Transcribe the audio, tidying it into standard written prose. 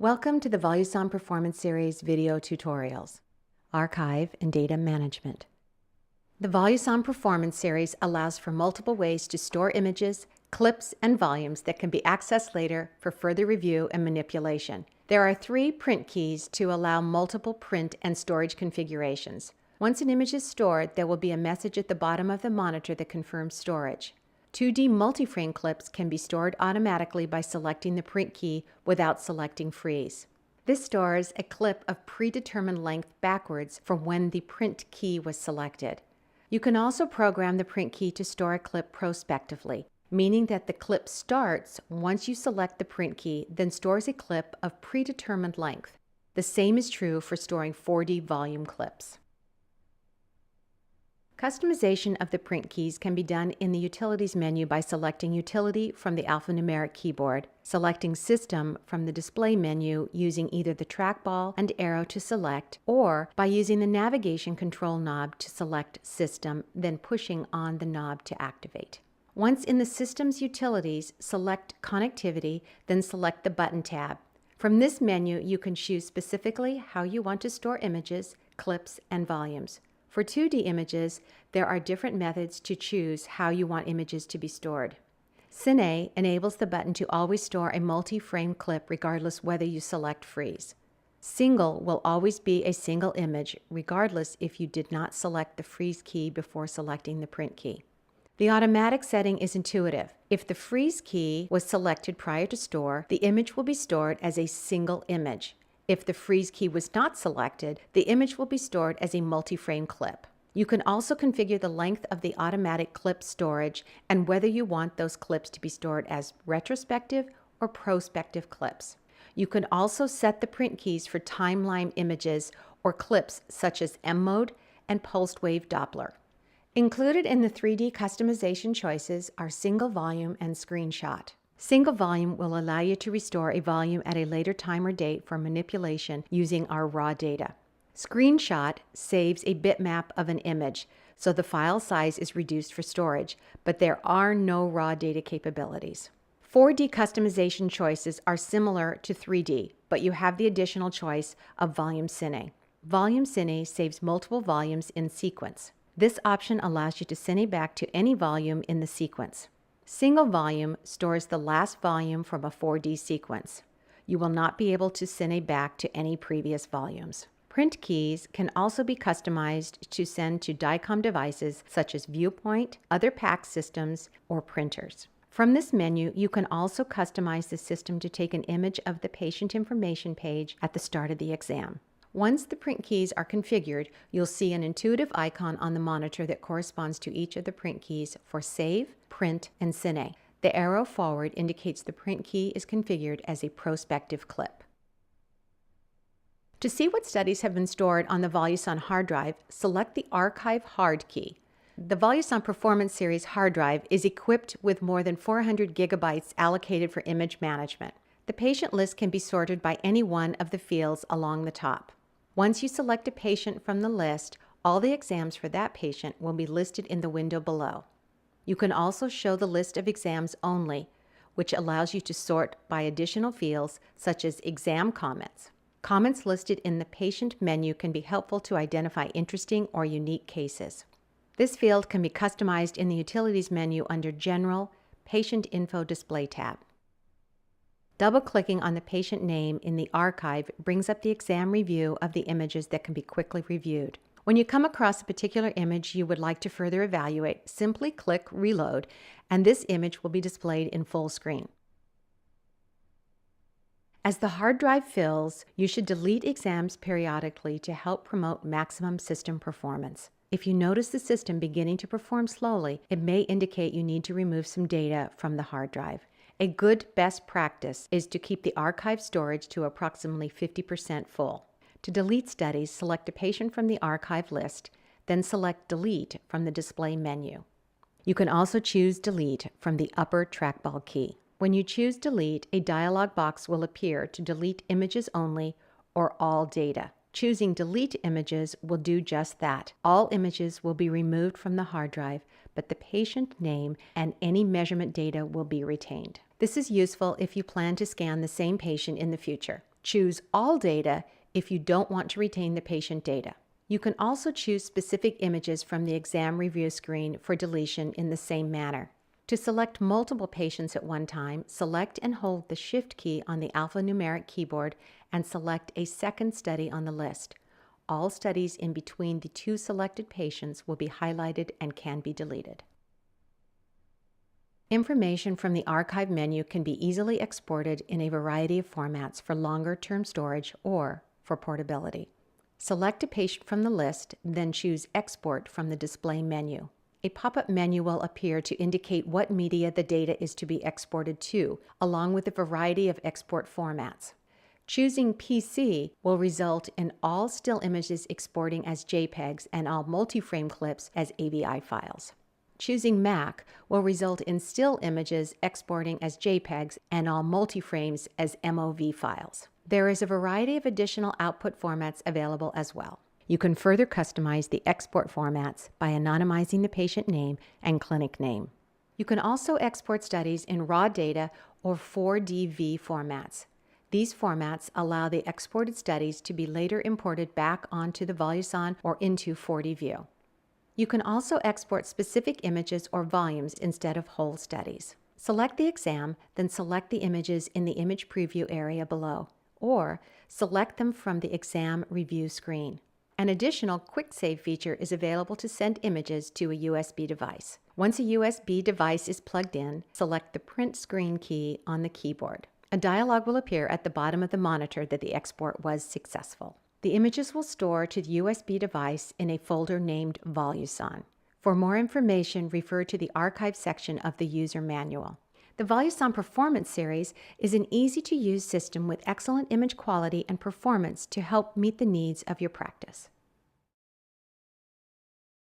Welcome to the Voluson Performance Series video tutorials, Archive and Data Management. The Voluson Performance Series allows for multiple ways to store images, clips, and volumes that can be accessed later for further review and manipulation. There are 3 print keys to allow multiple print and storage configurations. Once an image is stored, there will be a message at the bottom of the monitor that confirms storage. 2D multiframe clips can be stored automatically by selecting the print key without selecting freeze. This stores a clip of predetermined length backwards from when the print key was selected. You can also program the print key to store a clip prospectively, meaning that the clip starts once you select the print key, then stores a clip of predetermined length. The same is true for storing 4D volume clips. Customization of the print keys can be done in the Utilities menu by selecting Utility from the alphanumeric keyboard, selecting System from the Display menu using either the trackball and arrow to select, or by using the navigation control knob to select System, then pushing on the knob to activate. Once in the System's Utilities, select Connectivity, then select the Button tab. From this menu, you can choose specifically how you want to store images, clips, and volumes. For 2D images, there are different methods to choose how you want images to be stored. Cine enables the button to always store a multi-frame clip regardless whether you select freeze. Single will always be a single image regardless if you did not select the freeze key before selecting the print key. The automatic setting is intuitive. If the freeze key was selected prior to store, the image will be stored as a single image. If the freeze key was not selected, the image will be stored as a multi-frame clip. You can also configure the length of the automatic clip storage and whether you want those clips to be stored as retrospective or prospective clips. You can also set the print keys for timeline images or clips such as M mode and pulsed wave Doppler. Included in the 3D customization choices are single volume and screenshot. Single volume will allow you to restore a volume at a later time or date for manipulation using our raw data. Screenshot saves a bitmap of an image, so the file size is reduced for storage, but there are no raw data capabilities. 4D customization choices are similar to 3D, but you have the additional choice of Volume Cine. Volume Cine saves multiple volumes in sequence. This option allows you to cine back to any volume in the sequence. Single volume stores the last volume from a 4D sequence. You will not be able to cine back to any previous volumes. Print keys can also be customized to send to DICOM devices such as Viewpoint, other PAC systems, or printers. From this menu, you can also customize the system to take an image of the patient information page at the start of the exam. Once the print keys are configured, you'll see an intuitive icon on the monitor that corresponds to each of the print keys for Save, Print, and Cine. The arrow forward indicates the print key is configured as a prospective clip. To see what studies have been stored on the Voluson hard drive, select the Archive Hard key. The Voluson Performance Series hard drive is equipped with more than 400 gigabytes allocated for image management. The patient list can be sorted by any one of the fields along the top. Once you select a patient from the list, all the exams for that patient will be listed in the window below. You can also show the list of exams only, which allows you to sort by additional fields such as exam comments. Comments listed in the patient menu can be helpful to identify interesting or unique cases. This field can be customized in the Utilities menu under General, Patient Info Display tab. Double-clicking on the patient name in the archive brings up the exam review of the images that can be quickly reviewed. When you come across a particular image you would like to further evaluate, simply click Reload, and this image will be displayed in full screen. As the hard drive fills, you should delete exams periodically to help promote maximum system performance. If you notice the system beginning to perform slowly, it may indicate you need to remove some data from the hard drive. A good best practice is to keep the archive storage to approximately 50% full. To delete studies, select a patient from the archive list, then select Delete from the Display menu. You can also choose Delete from the upper trackball key. When you choose Delete, a dialog box will appear to delete images only or all data. Choosing Delete Images will do just that. All images will be removed from the hard drive, but the patient name and any measurement data will be retained. This is useful if you plan to scan the same patient in the future. Choose All Data if you don't want to retain the patient data. You can also choose specific images from the exam review screen for deletion in the same manner. To select multiple patients at one time, select and hold the Shift key on the alphanumeric keyboard and select a second study on the list. All studies in between the two selected patients will be highlighted and can be deleted. Information from the archive menu can be easily exported in a variety of formats for longer-term storage or for portability. Select a patient from the list, then choose Export from the display menu. A pop-up menu will appear to indicate what media the data is to be exported to, along with a variety of export formats. Choosing PC will result in all still images exporting as JPEGs and all multi-frame clips as AVI files. Choosing Mac will result in still images exporting as JPEGs and all multi-frames as MOV files. There is a variety of additional output formats available as well. You can further customize the export formats by anonymizing the patient name and clinic name. You can also export studies in raw data or 4DV formats. These formats allow the exported studies to be later imported back onto the Voluson or into 4DView. You can also export specific images or volumes instead of whole studies. Select the exam, then select the images in the image preview area below, or select them from the exam review screen. An additional Quick Save feature is available to send images to a USB device. Once a USB device is plugged in, select the Print Screen key on the keyboard. A dialog will appear at the bottom of the monitor that the export was successful. The images will store to the USB device in a folder named Voluson. For more information, refer to the Archive section of the user manual. The Voluson Performance Series is an easy-to-use system with excellent image quality and performance to help meet the needs of your practice.